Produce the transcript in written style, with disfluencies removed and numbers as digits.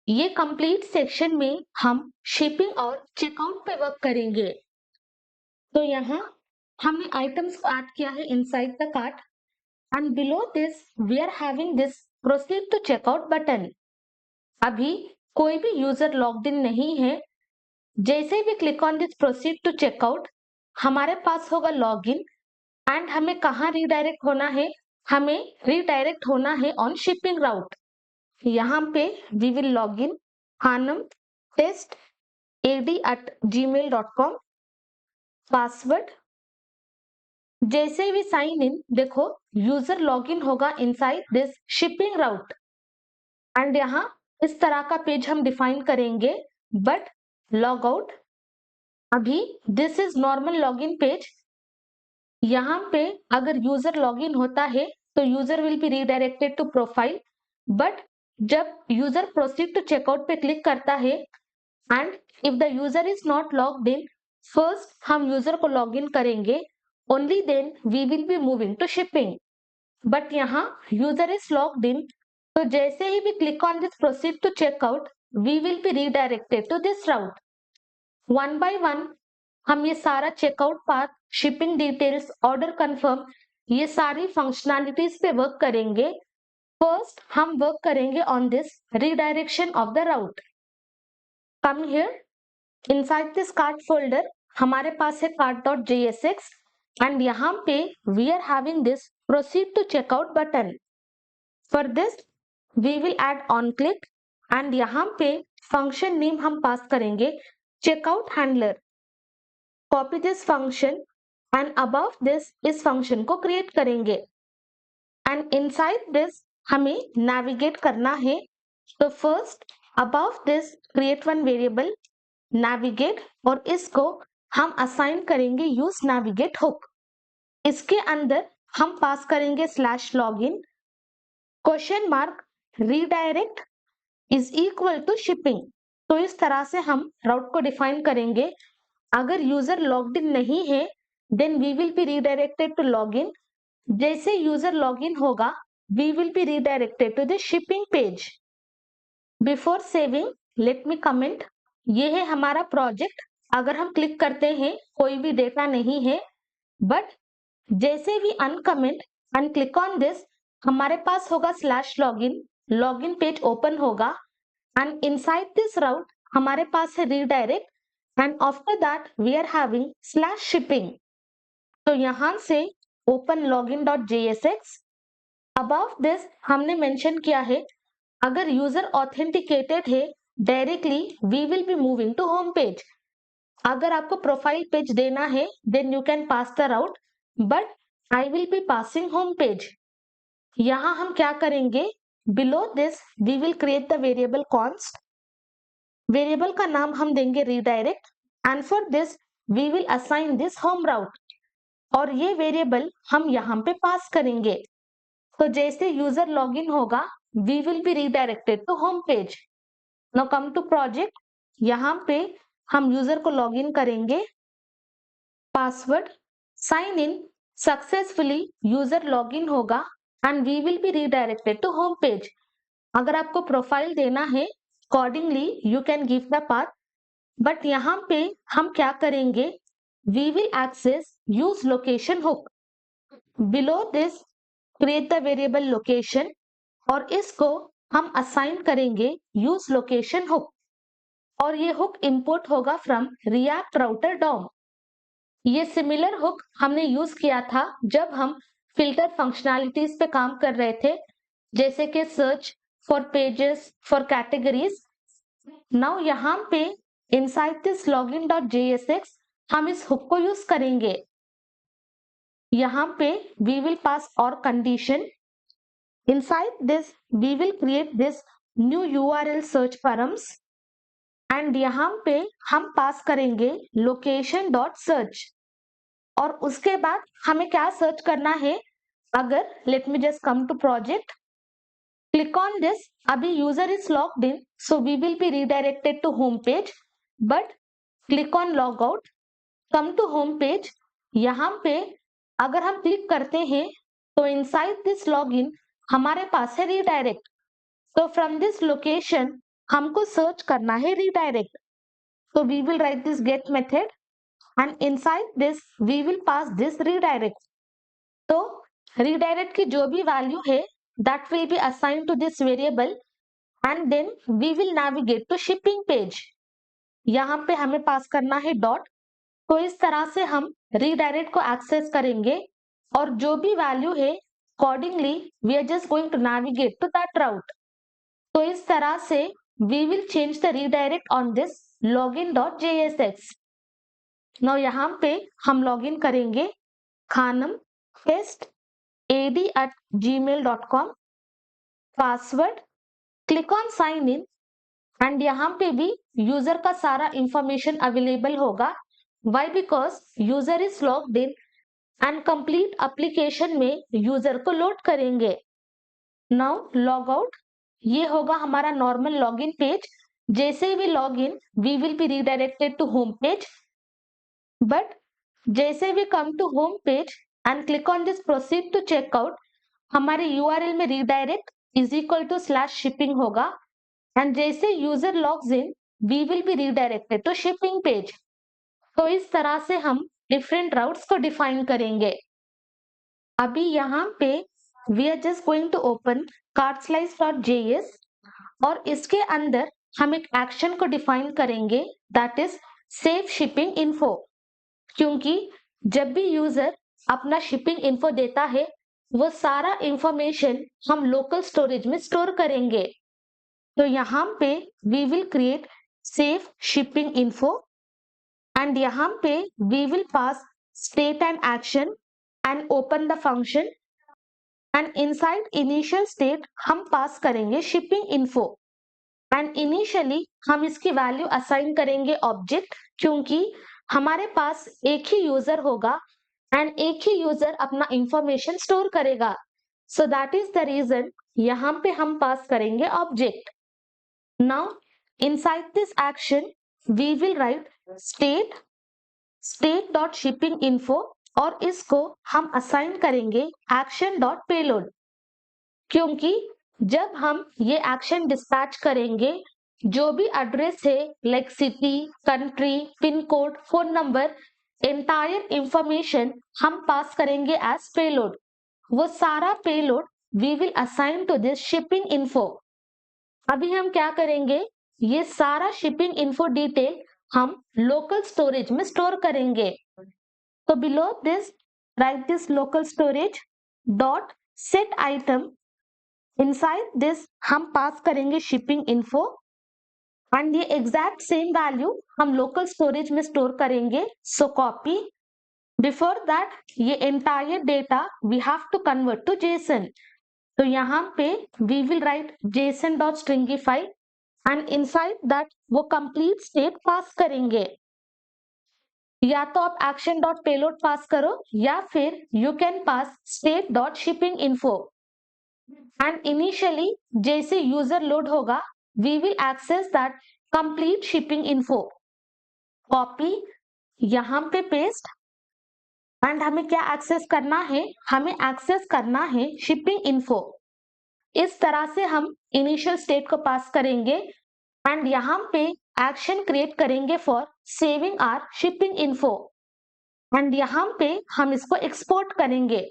ये complete section में हम शिपिंग और चेकआउट पे वर्क करेंगे। तो यहाँ हमने आइटम्स को ऐड किया है inside the cart and below this we are having this proceed to checkout button. अभी कोई भी यूजर लॉग्ड इन नहीं है। जैसे भी click on this proceed to checkout हमारे पास होगा लॉगिन एंड हमें कहाँ रीडायरेक्ट होना है, हमें रीडायरेक्ट होना है ऑन शिपिंग राउट। यहाँ पे we will log in hanam test ad@gmail.com password. जैसे भी साइन इन देखो यूजर लॉगिन होगा inside this shipping route and यहाँ इस तरह का पेज हम डिफाइन करेंगे। बट लॉग आउट, अभी this is normal login page. यहाँ पे अगर यूजर लॉगिन होता है तो user will be redirected to profile. But जब यूजर प्रोसीड टू चेकआउट पे क्लिक करता है and if the user is not logged in, first हम यूजर को लॉग इन करेंगे, only then we will be moving to shipping. But यहाँ user is logged in, तो जैसे ही we click on this proceed to checkout we will be redirected to this route. One by one हम ये सारा checkout path, shipping details, order confirm, ये सारी functionalities पे वर्क करेंगे। फर्स्ट हम वर्क करेंगे on this redirection of the route. Come here, inside this cart folder हमारे पास है cart.jsx एंड यहाँ पे we are having this proceed to checkout button. For this we will add on click and यहाँ पे function name हम pass करेंगे checkout handler. Copy this function and above this इस फंक्शन को क्रिएट करेंगे and inside this हमें navigate करना है। तो first above this create one variable navigate और इसको हम असाइन करेंगे यूज नेविगेट हुक। इसके अंदर हम पास करेंगे slash login question mark redirect is equal to shipping. तो इस तरह से हम राउट को डिफाइन करेंगे। अगर यूजर लॉग्ड इन नहीं है then we will be redirected to login. जैसे यूजर लॉगिन होगा we will be redirected to the shipping page. Before saving let me comment, ये है हमारा प्रोजेक्ट। अगर हम क्लिक करते हैं कोई भी डेटा नहीं है, बट जैसे भी uncomment and click on this हमारे पास होगा slash login, login page open होगा एंड इनसाइड दिस राउट हमारे पास है redirect and after that we are having slash shipping. तो यहां से ओपन login.jsx। अबव दिस हमने मेंशन किया है अगर यूजर ऑथेंटिकेटेड है directly we will be moving to home page. अगर आपको प्रोफाइल पेज देना है then you can pass the route, but I will be passing home page. यहाँ हम क्या करेंगे, below this we will create the variable const. Variable का नाम हम देंगे redirect and for this we will assign this home route और ये वेरिएबल हम यहाँ पे पास करेंगे। तो जैसे यूजर लॉगिन होगा we will be redirected to home page. Now come to project, यहाँ पे हम यूजर को लॉगिन करेंगे, password, sign in successfully, user login होगा and we will be redirected to home page. अगर आपको प्रोफाइल देना है accordingly you can give the path, but यहाँ पे हम क्या करेंगे, we will access use location hook. Below this create the variable location और इसको हम असाइन करेंगे यूज लोकेशन हुक और ये हुक इंपोर्ट होगा फ्रॉम रिएक्ट राउटर डॉम। ये सिमिलर हुक हमने यूज किया था जब हम फिल्टर फंक्शनैलिटीज पे काम कर रहे थे, जैसे कि search for pages, for categories. Now यहाँ पे इनसाइड दिस login.jsx हम इस हुक को यूज करेंगे। यहाँ पे वी विल पास और condition. Inside this we will create this new URL search params and यहाँ पे हम पास करेंगे लोकेशन डॉट सर्च और उसके बाद हमें क्या सर्च करना है। अगर let me just come to project, click on this, अभी user is logged in so we will be redirected to home page, but click on log out, come to home page. यहाँ पे अगर हम click करते हैं तो inside this login हमारे पास है रीडायरेक्ट। तो फ्रॉम दिस लोकेशन हमको सर्च करना है रीडायरेक्ट, तो we will write this get method and inside this we will pass this redirect. तो redirect की जो भी value है that will be assigned to this variable and then we will navigate to shipping page. यहाँ पे हमें पास करना है डॉट, तो इस तरह से हम redirect को एक्सेस करेंगे और जो भी वैल्यू है accordingly we are just going to navigate to that route. तो इस तरह से we will change the redirect on this login.jsx. Now यहाँ पे हम लॉगिन करेंगे खानम फेस्ट ad@gmail.com, password, click on sign in and यहाँ पे भी यूजर का सारा इंफॉर्मेशन अवेलेबल होगा. Why? Because user is logged in and complete application में यूजर को लोड करेंगे. नाउ लॉग आउट, ये होगा हमारा नॉर्मल लॉगिन पेज. जैसे भी log in we will be redirected to home page, but जैसे भी come to home page and click on this proceed to checkout, हमारे यूआरएल में redirect is equal to /shipping होगा एंड जैसे user logs in we will be redirected to shipping page. तो इस तरह से हम डिफरेंट राउट्स को डिफाइन करेंगे. अभी यहाँ पे we are just going to open cartslice.js और इसके अंदर हम एक एक्शन को डिफाइन करेंगे that is save shipping info. क्योंकि जब भी यूजर अपना शिपिंग इन्फो देता है वो सारा इंफॉर्मेशन हम लोकल स्टोरेज में स्टोर करेंगे. तो यहाँ पे we will create save shipping info and यहाँ पे we will pass state and action and open the function and inside initial state हम पास करेंगे शिपिंग इन्फो एंड इनिशियली हम इसकी वैल्यू असाइन करेंगे ऑब्जेक्ट, क्योंकि हमारे पास एक ही यूजर होगा एंड एक ही यूजर अपना इंफॉर्मेशन स्टोर करेगा. So that is the reason यहाँ पे हम पास करेंगे object. Now inside this action we will write state dot shipping info और इसको हम असाइन करेंगे एक्शन डॉट पेलोड, क्योंकि जब हम ये एक्शन डिस्पैच करेंगे जो भी एड्रेस है like city, country, pin code, phone number, entire information हम पास करेंगे एज पेलोड. वो सारा payload we will assign to this shipping info. अभी हम क्या करेंगे, ये सारा शिपिंग इन्फो डिटेल हम लोकल स्टोरेज में स्टोर करेंगे. तो below this write this local storage dot set item. Inside this हम पास करेंगे शिपिंग इन्फो एंड ये एग्जैक्ट सेम वैल्यू हम लोकल स्टोरेज में स्टोर करेंगे. So copy. बिफोर दैट ये entire data we have to convert to JSON. तो यहाँ पे we will write json.stringify and inside that वो कंप्लीट स्टेट पास करेंगे. या तो आप एक्शन डॉट पेलोड पास करो या फिर you can pass state dot shipping info and initially जैसे यूजर लोड होगा we will access that complete shipping info. Copy, यहाँ पे पेस्ट एंड हमें क्या एक्सेस करना है, हमें एक्सेस करना है शिपिंग इन्फो. इस तरह से हम इनिशियल स्टेट को पास करेंगे एंड यहाँ पे एक्शन क्रिएट करेंगे for saving our shipping info and यहाँ पे हम इसको एक्सपोर्ट करेंगे.